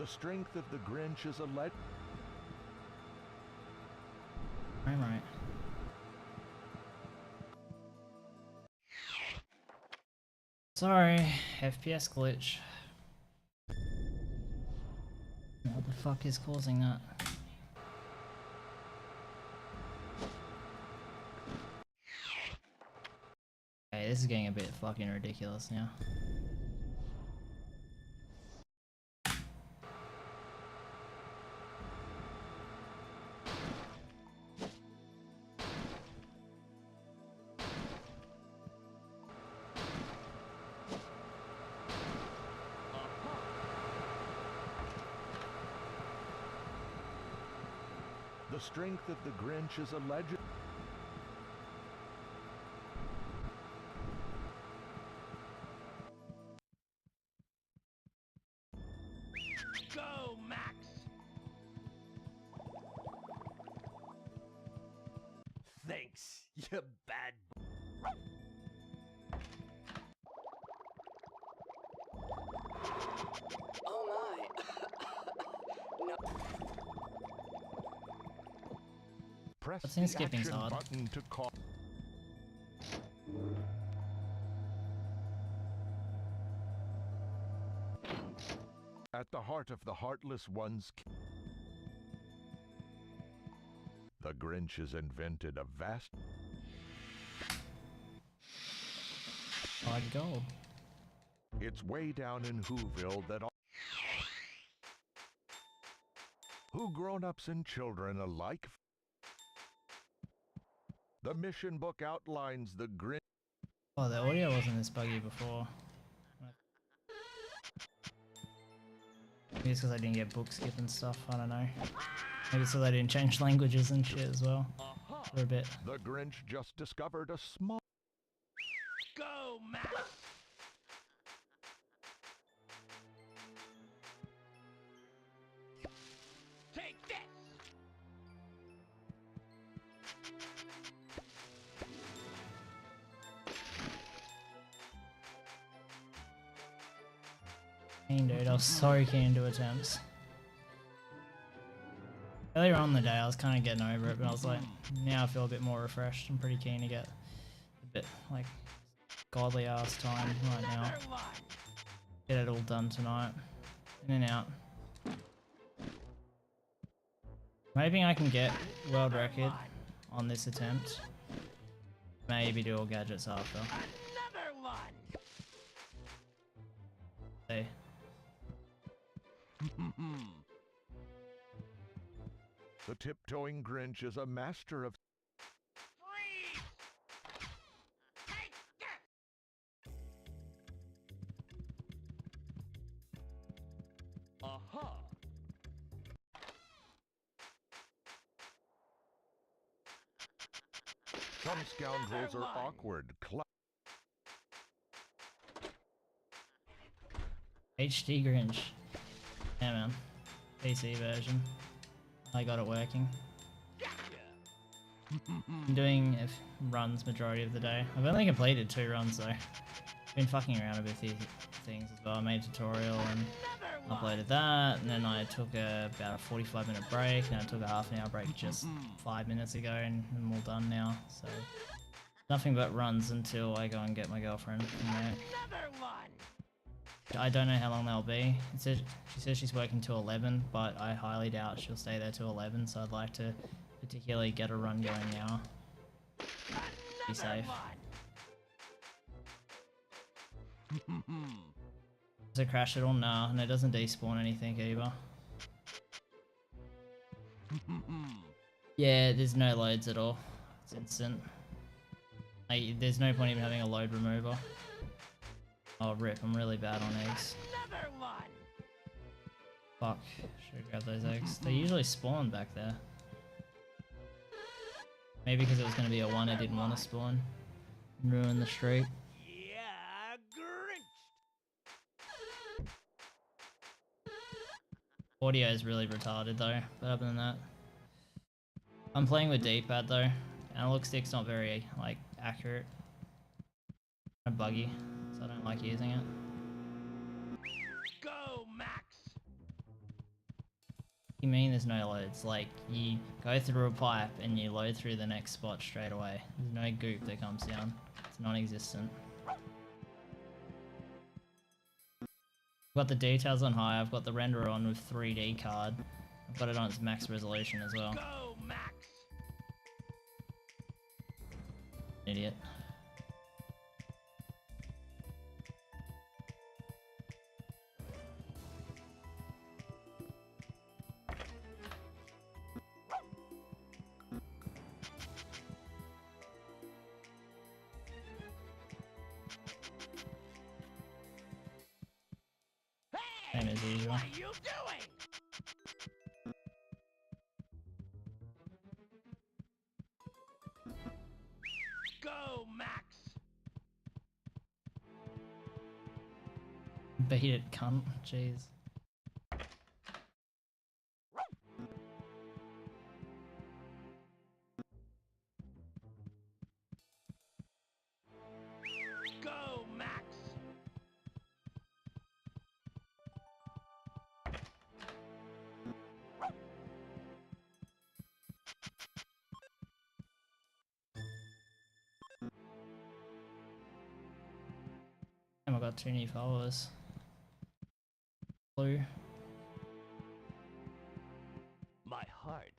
strength of the Grinch is a let. Right. Sorry, FPS glitch. What the fuck is causing that? Okay, this is getting a bit fucking ridiculous now. The strength of the Grinch is a legend. Go, Max! Thanks, you bad. Oh my. No. Press That seems the skipping's action hard. button to call. At the heart of the heartless ones, the Grinch has invented a vast. Hard gold. It's way down in Whoville that all who grown-ups and children alike. The mission book outlines the Grinch. Oh, the audio wasn't this buggy before. Maybe it's because I didn't get book skip and stuff, I don't know. Maybe it's because I didn't change languages and shit as well. For a bit. The Grinch just discovered a small. Go, Max! Take this! Dude, I was so keen to attempts. Earlier on in the day I was kind of getting over it, but I was like, now I feel a bit more refreshed. I'm pretty keen to get a bit, like, godly ass time right now. Get it all done tonight. In and out. I'm hoping I can get world record on this attempt. Maybe do all gadgets after. Another one! See. The tiptoeing Grinch is a master of. Freeze! Take this! Aha! Some scoundrels are awkward. HD Grinch. Yeah, man. PC version. I got it working. I'm doing runs majority of the day. I've only completed 2 runs though. Been fucking around with these things as well. I made a tutorial and uploaded that, and then I took about a 45-minute break, and I took a half-an-hour break just 5 minutes ago, and I'm all done now. So nothing but runs until I go and get my girlfriend. Another one! I don't know how long they'll be. She says she's working till 11, but I highly doubt she'll stay there till 11, so I'd like to particularly get a run going now. Be safe. Does it crash at all? Nah, and it doesn't despawn anything either. Yeah, there's no loads at all. It's instant. Like, there's no point even having a load remover. Oh rip, I'm really bad on eggs. Another one! Fuck, should grab those eggs. They usually spawn back there. Maybe because it was going to be a 1 I didn't want to spawn. Ruin the streak. Yeah, Grinch! Audio is really retarded though, but other than that. I'm playing with D-pad though. Analog stick's not very, like, accurate. Kind of buggy, so I don't like using it. Go, Max! You mean there's no loads? Like, you go through a pipe and you load through the next spot straight away. There's no goop that comes down. It's non-existent. I've got the details on high, I've got the renderer on with 3D card. I've got it on its max resolution as well. Go, Max! Idiot. Same as usual. What are you doing? Go, Max! Beat it, cunt. Jeez. Go, Max! Damn, I got 2 new followers. Blue. My heart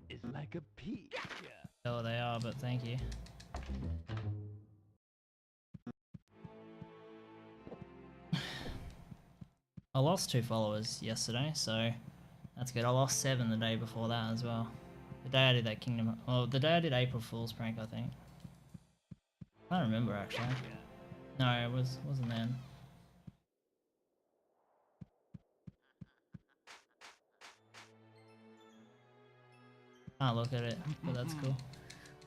is like a pea. Gotcha! Oh, they are, but thank you. I lost 2 followers yesterday, so that's good. I lost 7 the day before that as well. The day I did that Kingdom... Oh, the day I did April Fool's prank, I think. I don't remember, actually. No, it wasn't then. Can't look at it, but that's cool.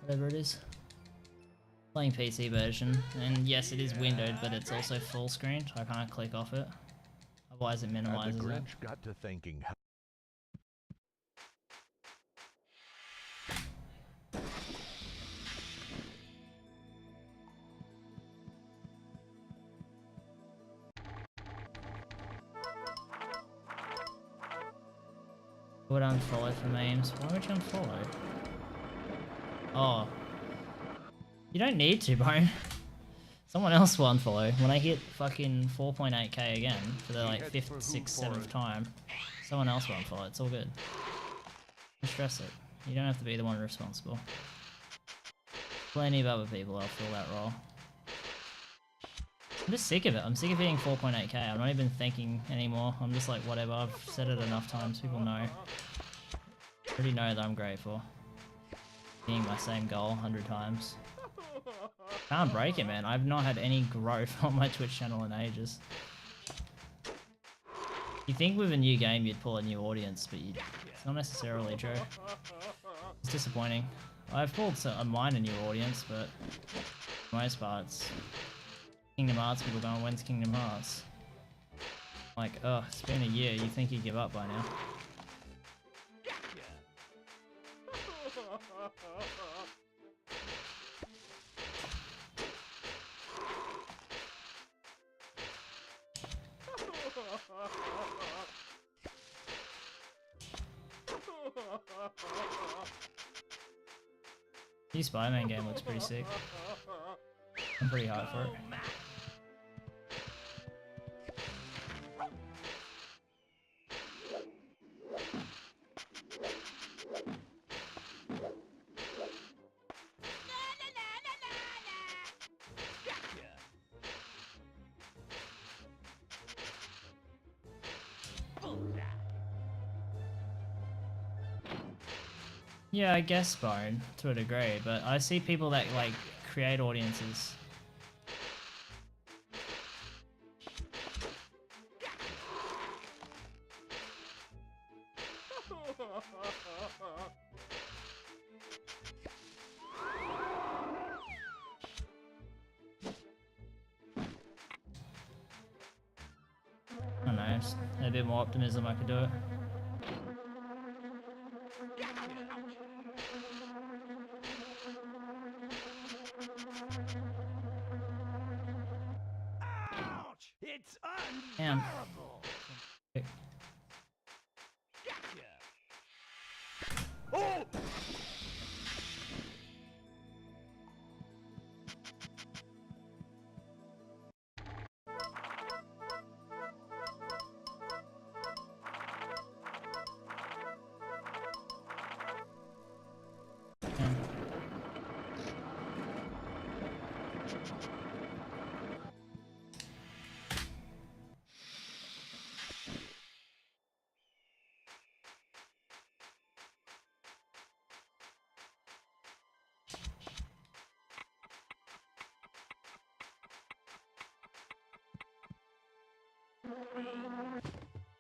Whatever it is. Playing PC version, and yes, it is windowed, but it's also full screen, so I can't click off it. Otherwise it And the minimizes it. Grinch got to thinking, Would unfollow for memes. Why would you unfollow? Oh. You don't need to, bro. Someone else will unfollow. When I hit fucking 4.8k again for the like 5th, 6th, 7th time, someone else will unfollow. It's all good. Don't stress it. You don't have to be the one responsible. Plenty of other people will fill that role. I'm just sick of it. I'm sick of hitting 4.8k. I'm not even thinking anymore. I'm just like, whatever. I've said it enough times. People know. I already know that I'm grateful. Hitting my same goal 100 times. Can't break it, man. I've not had any growth on my Twitch channel in ages. You think with a new game you'd pull a new audience, but it's not necessarily true. It's disappointing. I've pulled a minor new audience, but for the most part it's Kingdom Hearts people going, when's Kingdom Hearts? Like, oh, it's been a year, you think you'd give up by now. The new Spider-Man game looks pretty sick. I'm pretty hyped for it. Yeah, I guess Bone, to a degree, but I see people that like create audiences. I don't know, just a bit more optimism I could do it. Ouch! It's Damn. unbearable! Gotcha!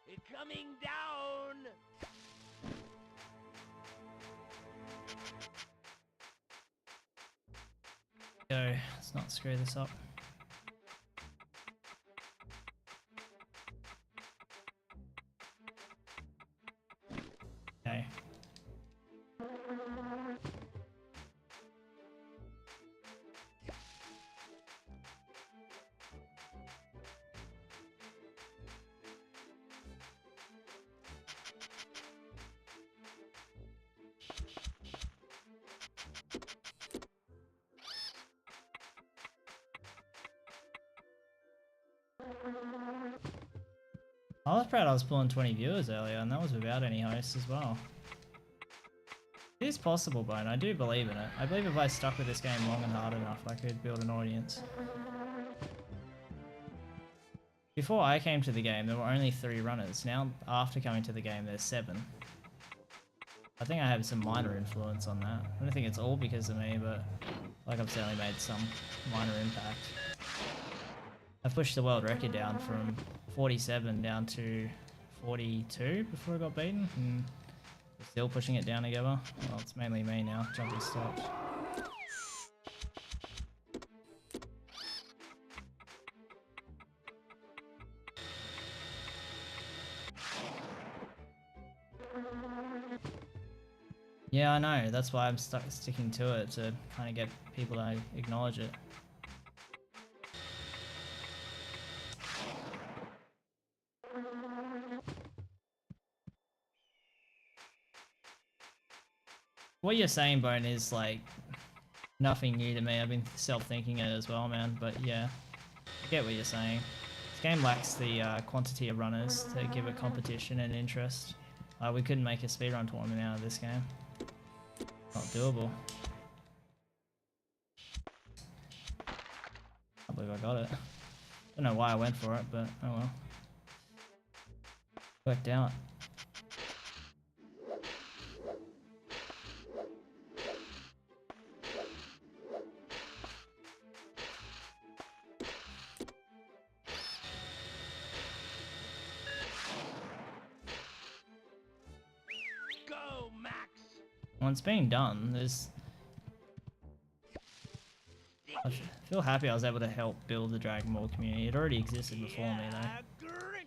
It's coming down! Go. Let's not screw this up. Okay. I was proud I was pulling 20 viewers earlier, and that was without any hosts as well. It is possible, Bone. I do believe in it. I believe if I stuck with this game long and hard enough, I could build an audience. Before I came to the game, there were only 3 runners. Now, after coming to the game, there's 7. I think I have some minor influence on that. I don't think it's all because of me, but like I've certainly made some minor impact. I pushed the world record down from 47 down to 42 before I got beaten, and we're still pushing it down together. Well, it's mainly me now. Jumping stopped. Yeah, I know. That's why I'm sticking to it, to kind of get people to acknowledge it. What you're saying, Bone, is like nothing new to me. I've been self-thinking it as well, man. But yeah, I get what you're saying. This game lacks the quantity of runners to give it competition and interest. We couldn't make a speedrun tournament out of this game. Not doable. I believe I got it. Don't know why I went for it, but oh well. Worked out. Go, Max! When it's being done, there's... I feel happy I was able to help build the Dragon Ball community. It already existed before me, though. Grinch!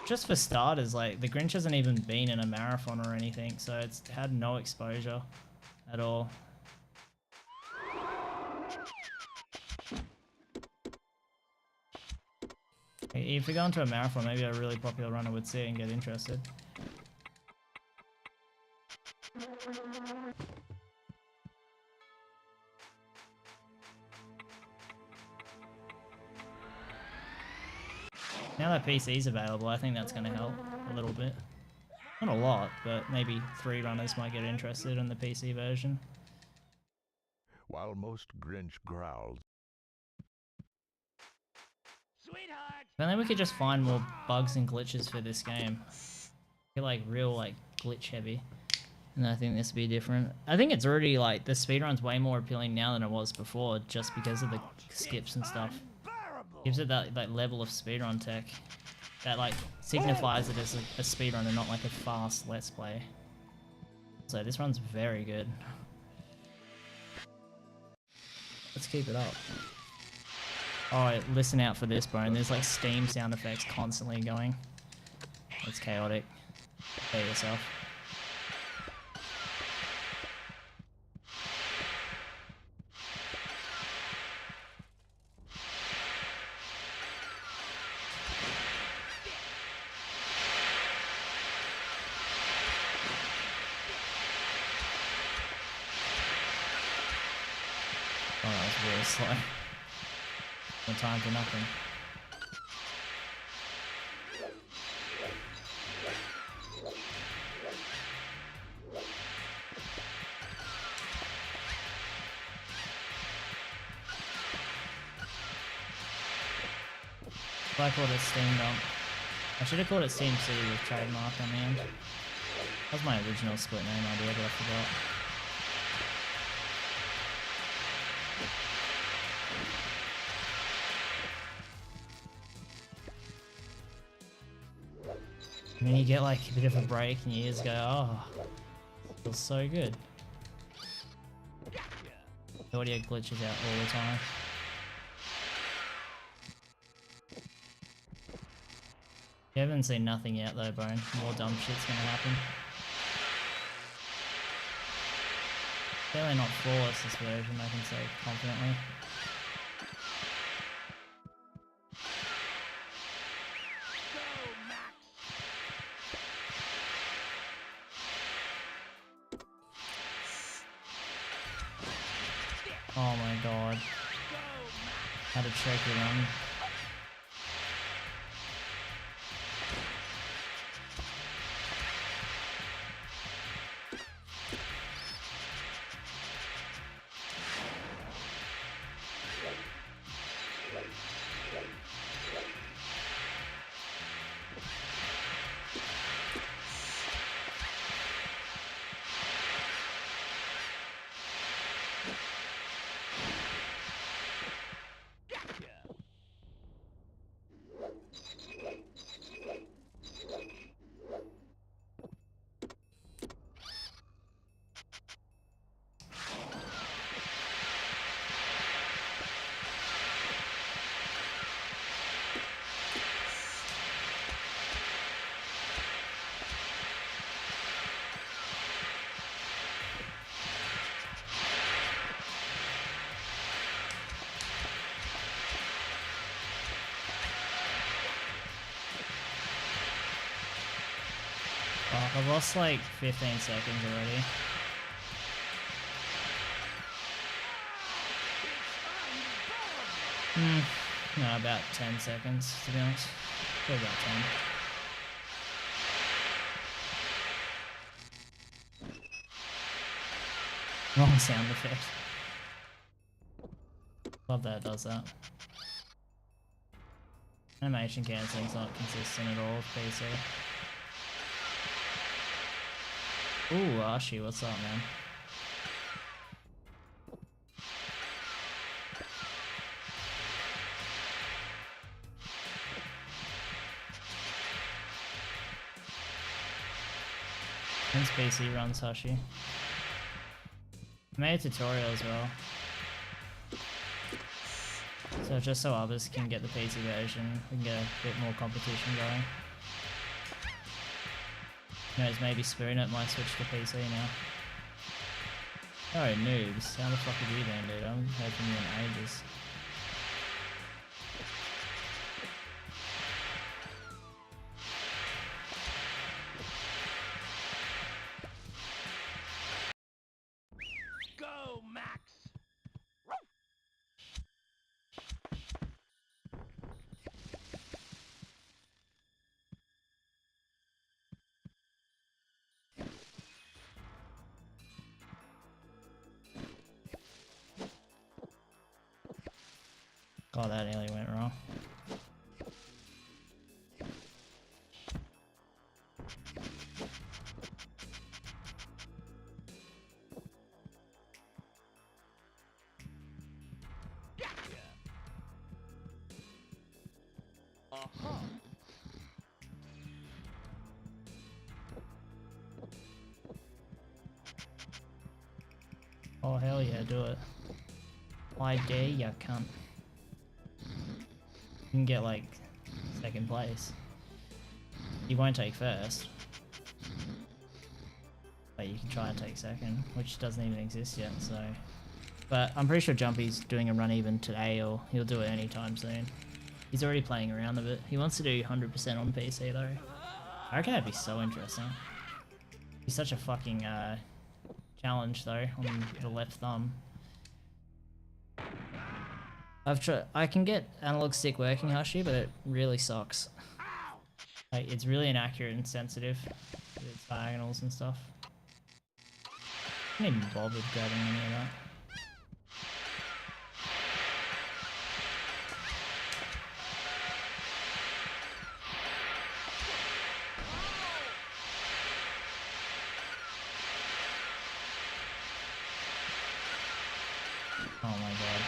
Just for starters, like, the Grinch hasn't even been in a marathon or anything, so it's had no exposure at all. If we go into a marathon, maybe a really popular runner would see it and get interested. Now that PC's available, I think that's going to help a little bit. Not a lot, but maybe 3 runners might get interested in the PC version. While most Grinch growls, Sweetheart! If only we could just find more bugs and glitches for this game. Get like real like glitch heavy. And I think this would be different. I think it's already like the speedrun's way more appealing now than it was before, just because of the skips and stuff. Gives it that level of speedrun tech that like signifies it as a speedrun and not like a fast let's play. So this run's very good. Let's keep it up. Oh, listen out for this, bro. And there's like steam sound effects constantly going. It's chaotic. Prepare yourself. Oh, that was really slow. No time for nothing. I called it Steam Dump. I should have called it Steam City with trademark on the end. That was my original split name idea, but I forgot. And then you get like a bit of a break and you just go, oh, it feels so good. The audio glitches out all the time. You haven't seen nothing yet though, Bone. More dumb shit's gonna happen. Definitely not flawless this version, I can say confidently. Oh my god. Had a tricky run. Oh, I've lost like 15 seconds already. No, about 10 seconds to be honest. Probably about 10. Wrong sound effect. Love that it does that. Animation cancelling's not consistent at all with PC. Ooh, Ashi, what's up, man? When's PC runs Hashi? I made a tutorial as well. So just so others can get the PC version, we can get a bit more competition going. Who knows, maybe Spoonit might switch to PC now. Oh, noobs. How the fuck have you been, dude? I haven't heard from you in ages. Go, Max! God, that nearly went wrong. Oh hell yeah, do it. Why dare ya, cunt? You can get like second place. You won't take first. But you can try and take second, which doesn't even exist yet, so. But I'm pretty sure Jumpy's doing a run even today, or he'll do it anytime soon. He's already playing around a bit. He wants to do 100% on PC though. I reckon that'd be so interesting. He's such a fucking challenge though, on the left thumb. I can get analog stick working, Hashi, but it really sucks. Like, it's really inaccurate and sensitive with its diagonals and stuff. I haven't even bothered grabbing any of that. Oh my god.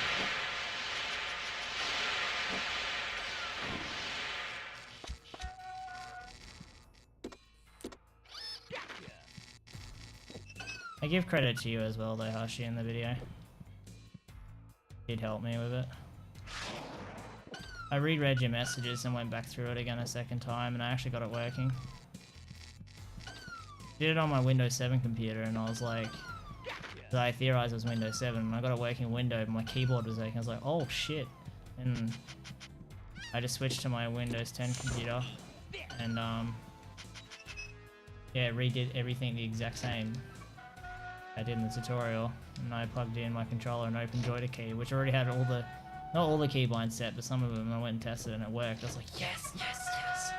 I give credit to you as well though, Hashi, in the video. You'd help me with it. I reread your messages and went back through it again a second time and I actually got it working. Did it on my Windows 7 computer and I was like, I theorized it was Windows 7 and I got it working Windows, my keyboard was working. I was like, oh shit. And I just switched to my Windows 10 computer and yeah, redid everything the exact same I did in the tutorial, and I plugged in my controller and opened Joy to Key, which already had all the, not all the keybinds set, but some of them. I went and tested and it worked. I was like, yes, yes, yes.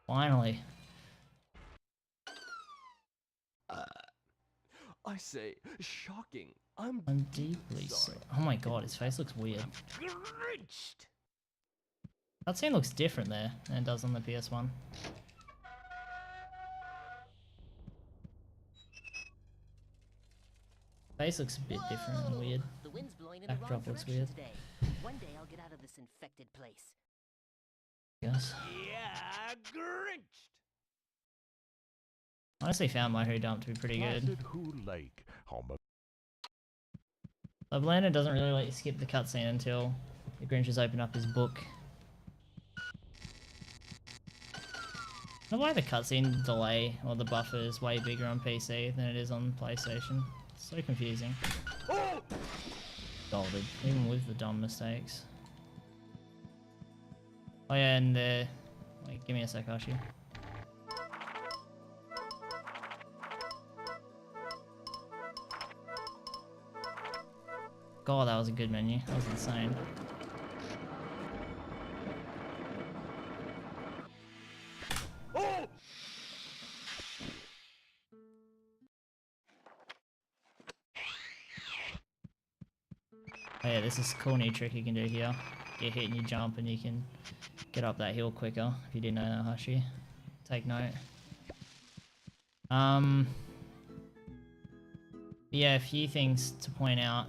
Finally. I say, shocking. I'm deeply sorry. Oh my god, his face looks weird. Grinched. That scene looks different there than it does on the PS1. Face looks a bit different and weird. The wind's blowing in the wrong Backdrop looks direction weird. today. One day I'll get out of this infected place. Yes. Yeah, grinched. I honestly found my Who Dump to be pretty good. Placid Who Lake, home of The Blender doesn't really let you skip the cutscene until the Grinch has opened up his book. I don't know why the cutscene delay or the buffer is way bigger on PC than it is on PlayStation. It's so confusing. Golded, even with the dumb mistakes. Oh yeah, and the... Wait, give me a sec, Hashi. God, that was a good menu. That was insane. Oh yeah, this is a cool new trick you can do here. Get hit and you jump and you can get up that hill quicker. If you didn't know that, Hashi. Take note. Yeah, a few things to point out.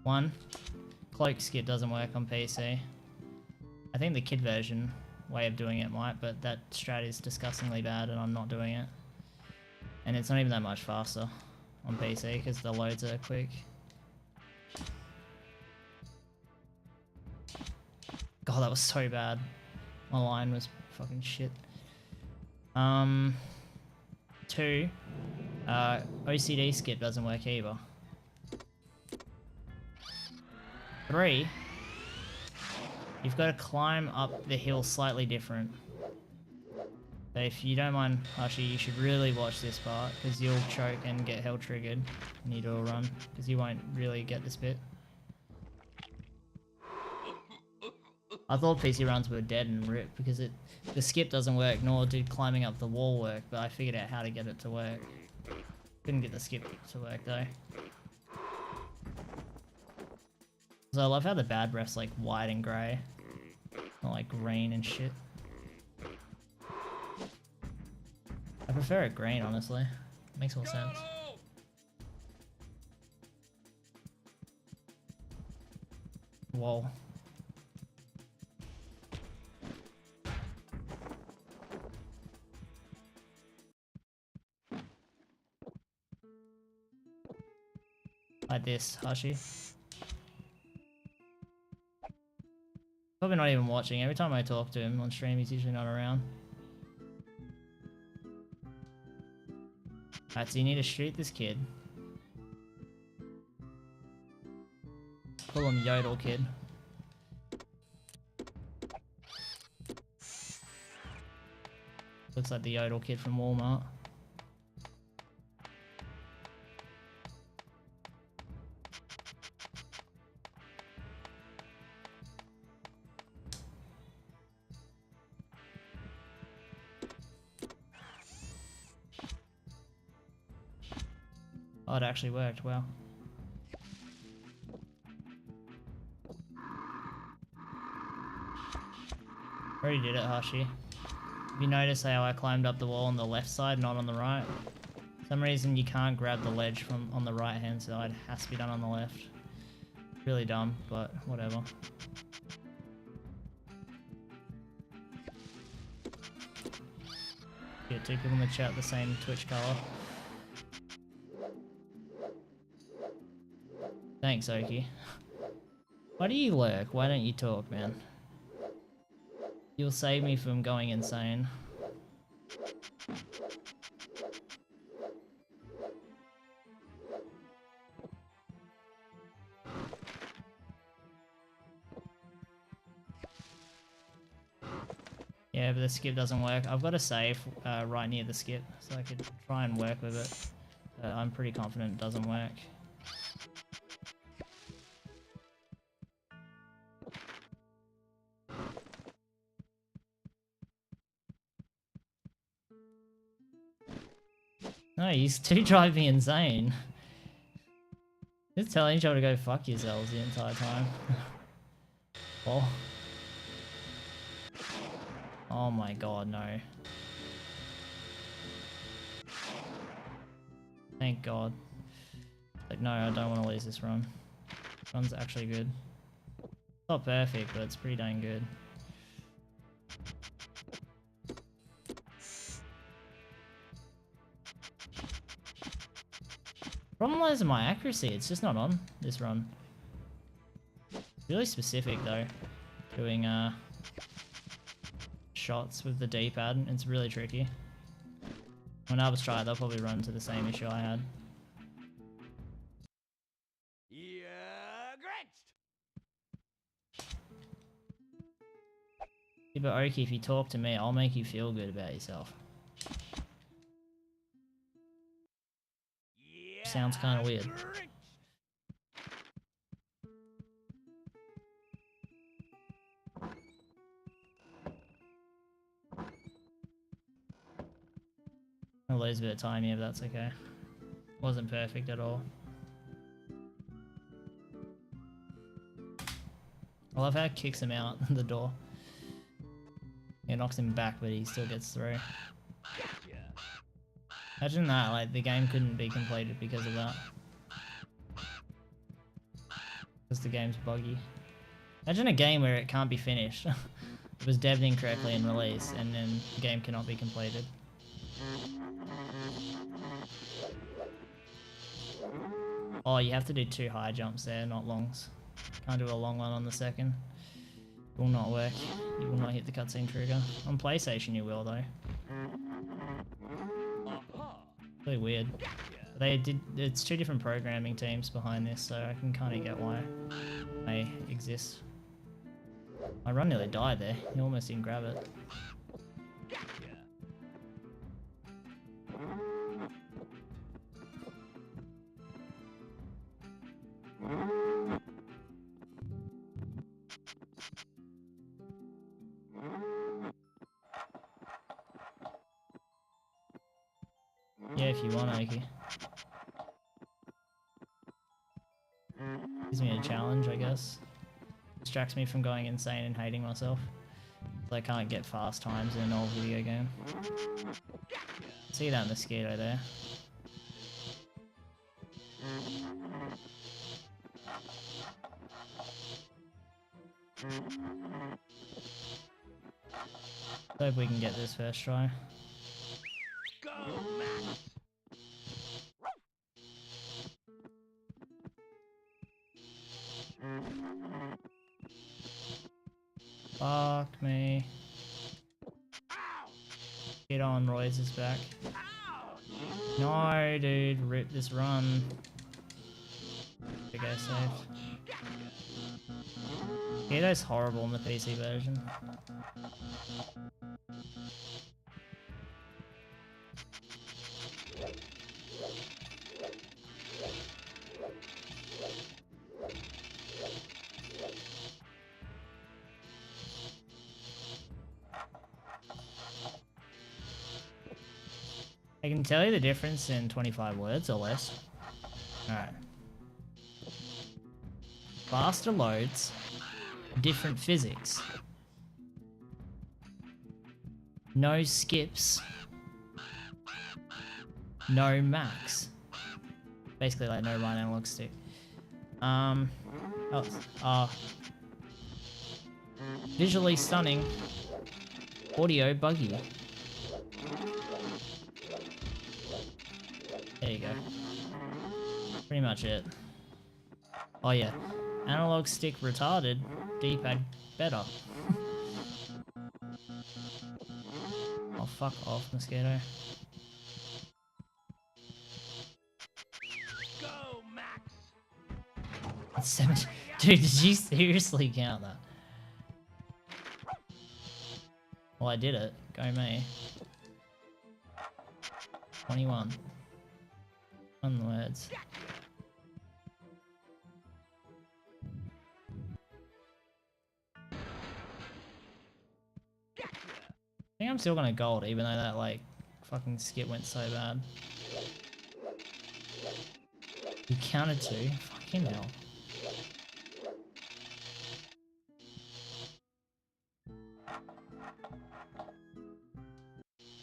One, cloak skip doesn't work on PC. I think the kid version way of doing it might, but that strat is disgustingly bad and I'm not doing it. And it's not even that much faster on PC because the loads are quick. God, that was so bad. My line was fucking shit. 2, OCD skip doesn't work either. 3, you've got to climb up the hill slightly different. So if you don't mind, Hashi, you should really watch this part, because you'll choke and get hell triggered when you do a run, because you won't really get this bit. I thought PC runs were dead and ripped, because the skip doesn't work, nor did climbing up the wall work, but I figured out how to get it to work. Couldn't get the skip to work though. So I love how the bad breath's like white and grey, not like green and shit. I prefer it green, honestly. Makes more sense. Whoa. Like this, Hashi. Probably not even watching. Every time I talk to him on stream, he's usually not around. Alright, so you need to shoot this kid. Call him Yodel Kid. Looks like the Yodel Kid from Walmart. Oh, it actually worked. Wow. Already did it, Hashi. If you notice how I climbed up the wall on the left side, not on the right. For some reason you can't grab the ledge from on the right hand side. It has to be done on the left. Really dumb, but whatever. Get two people in the chat the same Twitch color. Thanks, Oki. Why do you lurk? Why don't you talk, man? You'll save me from going insane. Yeah, but the skip doesn't work. I've got a save right near the skip, so I could try and work with it. But I'm pretty confident it doesn't work. No, you two drive me insane. Just telling each other to go fuck yourselves the entire time. Oh. Oh my god, no. Thank god. Like, no, I don't want to lose this run. This run's actually good. It's not perfect, but it's pretty dang good. Problem lies in my accuracy, it's just not on this run. Really specific though, doing shots with the D-pad, it's really tricky. When others try it, they'll probably run into the same issue I had. Yeah, Grinch! Yeah, but Oki, if you talk to me, I'll make you feel good about yourself. Yeah, Sounds kind of weird. Grinch! I'll lose a bit of time here, but that's okay. Wasn't perfect at all. I love how it kicks him out the door. It knocks him back, but he still gets through. Gotcha. Imagine that, like, the game couldn't be completed because of that. Because the game's buggy. Imagine a game where it can't be finished. It was devved incorrectly in release, and then the game cannot be completed. Oh, you have to do 2 high jumps there, not longs. Can't do a long one on the second. Will not work. You will not hit the cutscene trigger. On PlayStation you will though. Really weird. They did. It's 2 different programming teams behind this, so I can kind of get why they exist. My run nearly died there. You almost didn't grab it. Yeah, if you want, Oki. Gives me a challenge, I guess. Distracts me from going insane and hating myself. So I can't get fast times in an old video game. See that mosquito there. Hope we can get this first try. Go, Max! Fuck me. Get on, Roy's is back. No, dude, rip this run. To go safe. Gato's horrible in the PC version. I can tell you the difference in 25 words or less. Alright. Faster loads, different physics. No skips. No max. Basically like no right analog stick. Visually stunning. Audio buggy. There you go. Pretty much it. Oh yeah. Analog stick retarded. D-pad better. Oh fuck off, mosquito. Go, Max! That's 7. Dude, did you seriously count that? Well, I did it. Go me. 21. One words. I think I'm still gonna gold, even though that, like, fucking skip went so bad. You counted 2? Fucking hell.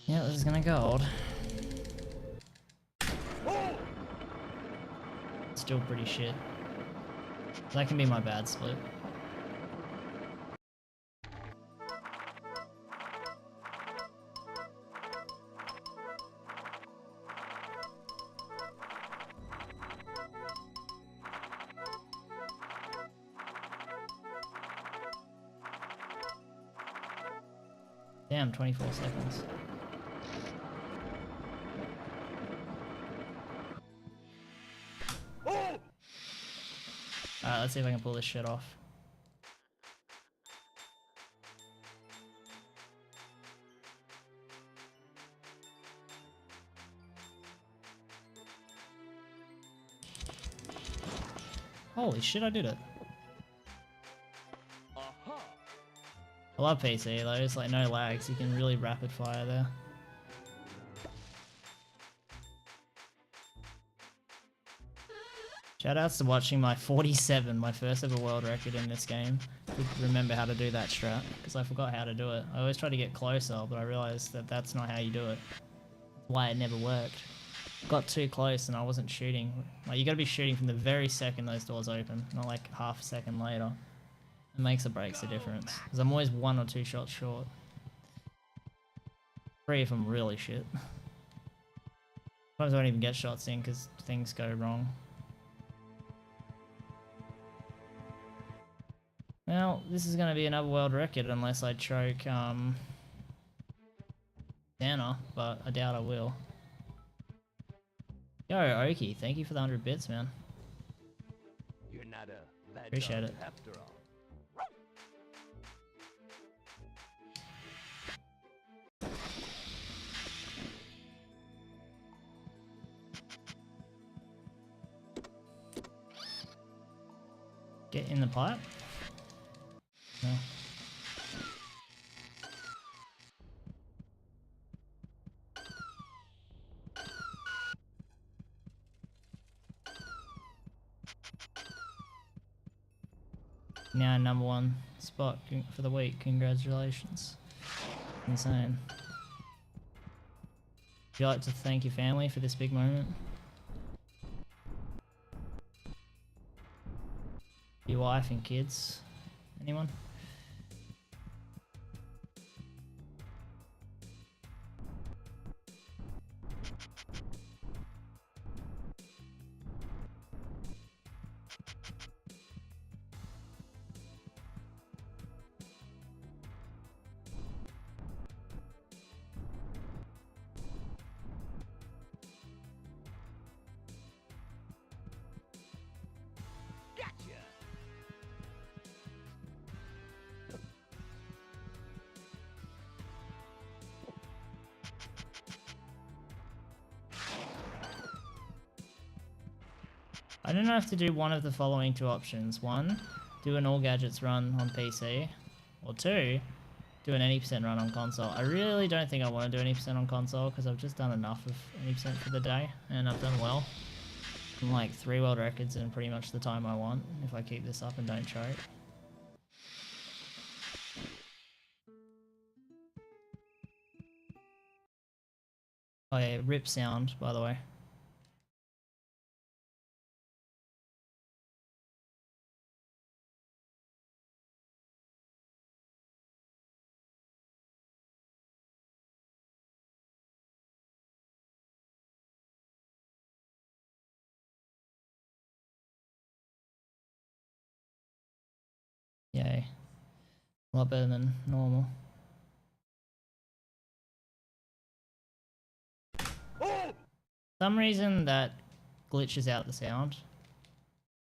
Yeah, this is gonna gold. Still pretty shit. That can be my bad split. Damn, 24 seconds. Alright, let's see if I can pull this shit off. Holy shit, I did it. I love PC though, it's like no lags, you can really rapid fire there. Shoutouts to watching my 47, my first ever world record in this game. Could remember how to do that strat, because I forgot how to do it. I always try to get closer, but I realized that that's not how you do it. That's why it never worked. Got too close and I wasn't shooting. Like, you gotta be shooting from the very second those doors open, not like half a second later. It makes or breaks the difference. Because I'm always 1 or 2 shots short. 3 if I'm really shit. Sometimes I don't even get shots in because things go wrong. Well, this is going to be another world record unless I choke Santa, but I doubt I will. Yo, Oki, thank you for the 100 bits, man. You're not a bad Appreciate dog it. after all. Get in the pipe? No. Now #1 spot for the week. Congratulations. Insane. Would you like to thank your family for this big moment? Your wife and kids? Anyone? I don't have to do one of the following 2 options. 1, do an all gadgets run on PC. Or 2, do an 80% run on console. I really don't think I want to do 80% on console because I've just done enough of 80% for the day and I've done well. like 3 world records in pretty much the time I want if I keep this up and don't choke. Oh yeah, rip sound, by the way. Yay. A lot better than normal. Some reason that glitches out the sound.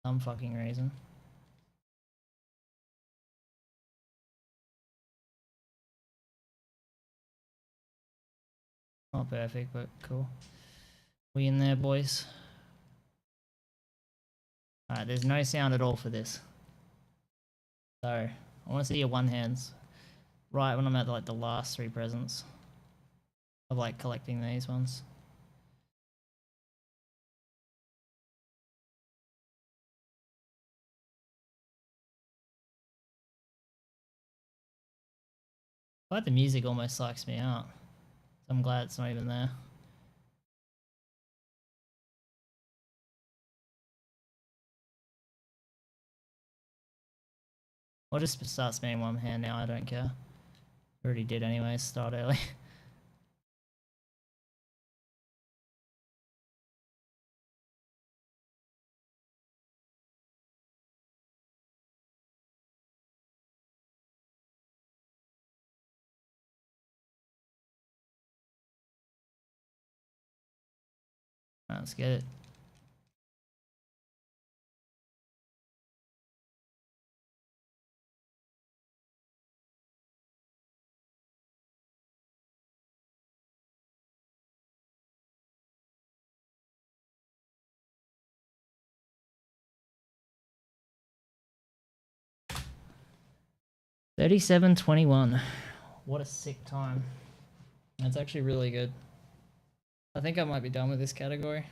Some fucking reason. Not perfect, but cool. We in there, boys? Alright, there's no sound at all for this. So, I want to see your one hands. Right when I'm at like the last 3 presents. Of like collecting these ones. I like the music almost psychs me out. So I'm glad it's not even there. I'll just start spamming one hand now, I don't care. Already did anyway, start early. Let's get it. $37.21. What a sick time. That's actually really good. I think I might be done with this category.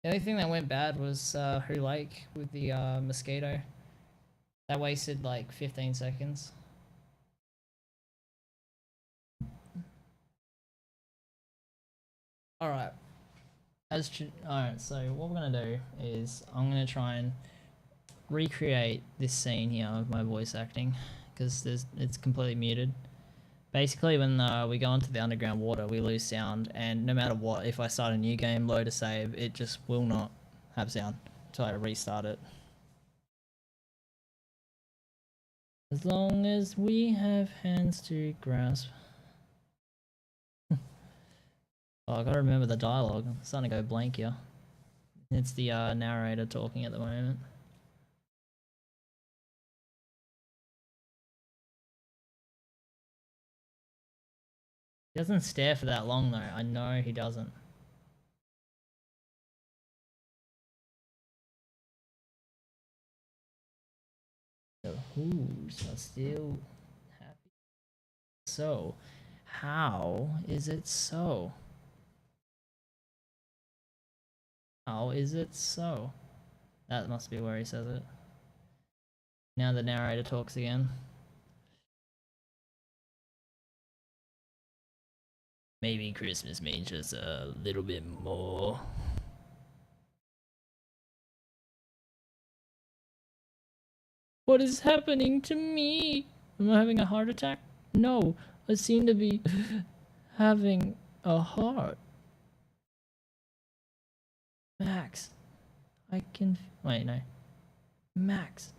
The only thing that went bad was Who Lake with the mosquito. That wasted like 15 seconds. Alright. Alright, so what we're gonna do is I'm gonna try and recreate this scene here of my voice acting because it's completely muted. Basically, when we go into the underground water, we lose sound, and no matter what, if I start a new game, load a save, it just will not have sound until I restart it. As long as we have hands to grasp. Oh, I gotta remember the dialogue. I'm starting to go blank here. It's the narrator talking at the moment. He doesn't stare for that long though. I know he doesn't. The Who's are still happy. So, how is it so? How is it so? That must be where he says it. Now the narrator talks again. Maybe Christmas means just a little bit more. What is happening to me? Am I having a heart attack? No, I seem to be having a heart. Max, I can wait, no. Max,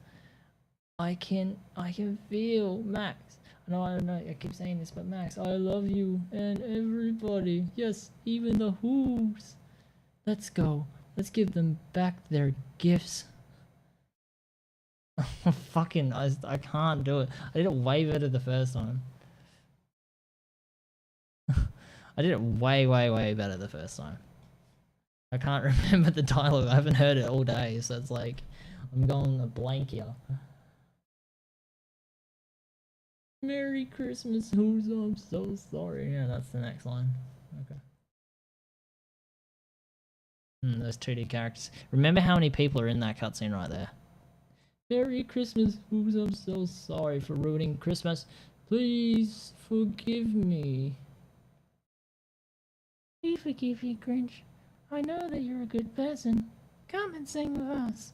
I can feel Max. I know, I keep saying this, but Max, I love you and everybody. Yes, even the Who's. Let's go. Let's give them back their gifts. Fucking, I can't do it. I did it way better the first time. I did it way better the first time. I can't remember the dialogue. I haven't heard it all day, so it's like I'm going a blank here. Merry Christmas, Who's, I'm so sorry. Yeah, that's the next line. Okay. Those 2D characters. Remember how many people are in that cutscene right there? Merry Christmas. Oops, I'm so sorry for ruining Christmas. Please forgive me. We forgive you, Grinch. I know that you're a good person. Come and sing with us.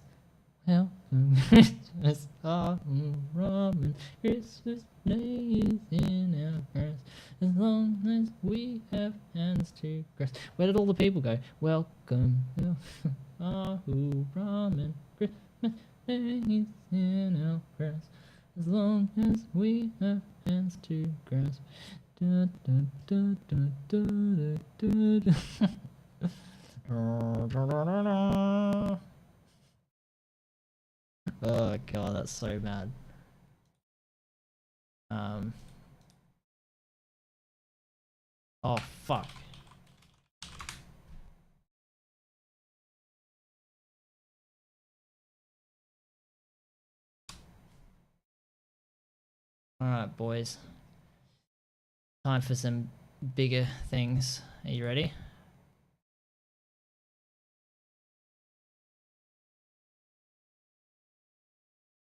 Welcome Christmas, Robin. Christmas Day is in our hearts. As long as we have hands to grasp. Where did all the people go? Welcome, Robin. Christmas Day is in our hearts. As long as we have hands to grasp. Da, da, da, da, da, da, da. Oh god, that's so bad. Oh fuck. Alright, boys. Time for some bigger things. Are you ready?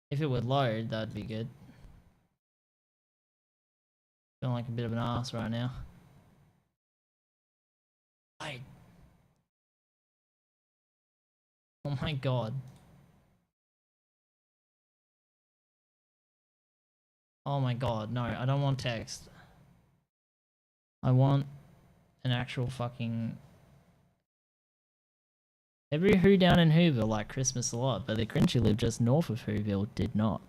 If it would load, that'd be good. Feeling like a bit of an ass right now. Wait. Oh my god. Oh my god, no, I don't want text. I want an actual fucking... Every Who down in Whoville liked Christmas a lot, but the Grinch who lived just north of Whoville did not.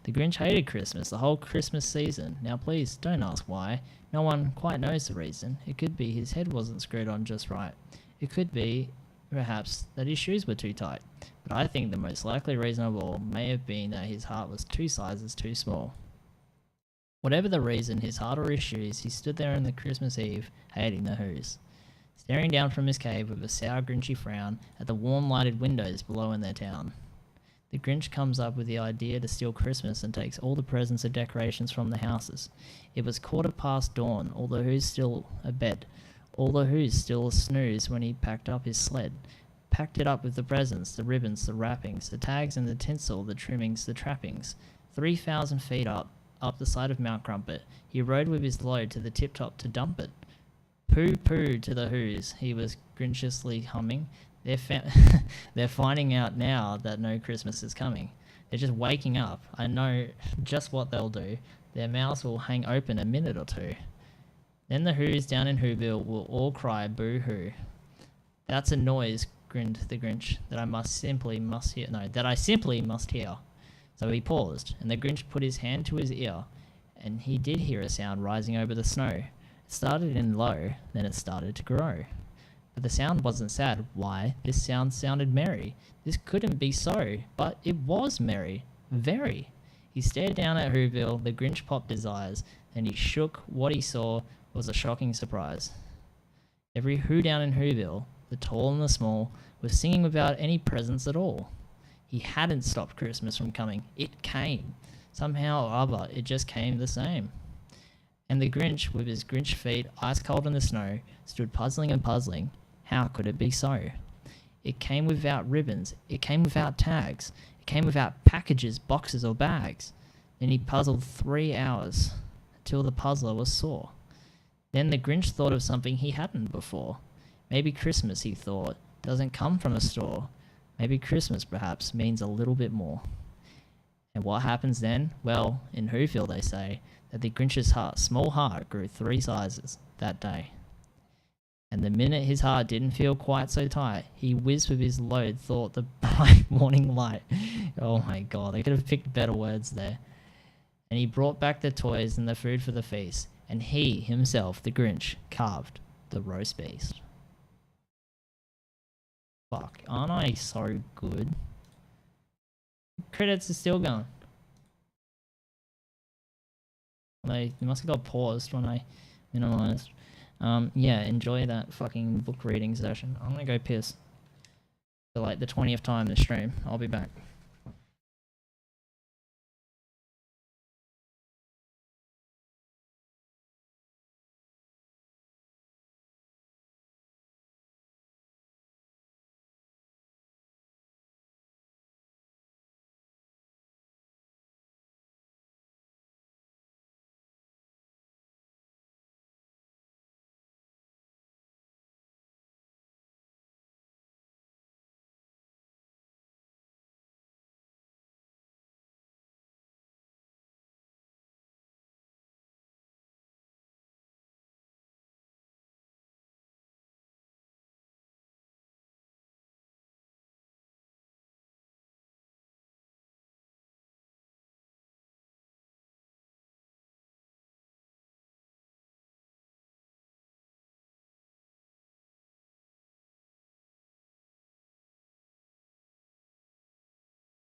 The Grinch hated Christmas the whole Christmas season. Now please, don't ask why. No one quite knows the reason. It could be his head wasn't screwed on just right. It could be, perhaps, that his shoes were too tight. But I think the most likely reason of all may have been that his heart was 2 sizes too small. Whatever the reason, his heart or his shoes, he stood there on the Christmas Eve, hating the Whos. Staring down from his cave with a sour grinchy frown at the warm lighted windows below in their town. The Grinch comes up with the idea to steal Christmas and takes all the presents and decorations from the houses. It was 15:15 dawn, all the Whos still abed, all the Whos still snooze when he packed up his sled. Packed it up with the presents, the ribbons, the wrappings, the tags and the tinsel, the trimmings, the trappings. 3,000 feet up the side of Mount Crumpet, he rode with his load to the tip-top to dump it. Pooh pooh to the Whos, he was grinchiously humming. They're finding out now that no Christmas is coming. They're just waking up. I know just what they'll do. Their mouths will hang open a minute or two. Then the Whos down in Whoville will all cry boo-hoo. That's a noise, grinned the Grinch, that I simply must hear. So he paused, and the Grinch put his hand to his ear, and he did hear a sound rising over the snow. It started in low, then it started to grow. But the sound wasn't sad. Why? This sound sounded merry. This couldn't be so, but it was merry. Very. He stared down at Whoville, the Grinch popped his eyes, and he shook. What he saw was a shocking surprise. Every Who down in Whoville, the tall and the small, was singing without any presents at all. He hadn't stopped Christmas from coming. It came. Somehow or other, it just came the same. And the Grinch, with his Grinch feet ice cold in the snow, stood puzzling and puzzling. How could it be so? It came without ribbons. It came without tags. It came without packages, boxes, or bags. Then he puzzled 3 hours, till the puzzler was sore. Then the Grinch thought of something he hadn't before. Maybe Christmas, he thought, doesn't come from a store. Maybe Christmas, perhaps, means a little bit more. And what happens then? Well, in Whoville they say that the Grinch's small heart grew 3 sizes that day. And the minute his heart didn't feel quite so tight, he whizzed with his load, thought the bright morning light. Oh my god, I could have picked better words there. And he brought back the toys and the food for the feast, and he, himself, the Grinch, carved the roast beast. Fuck, aren't I so good? Credits are still going. They must have got paused when I minimized. Yeah, enjoy that fucking book reading session. I'm gonna go piss for like the 20th time this stream. I'll be back.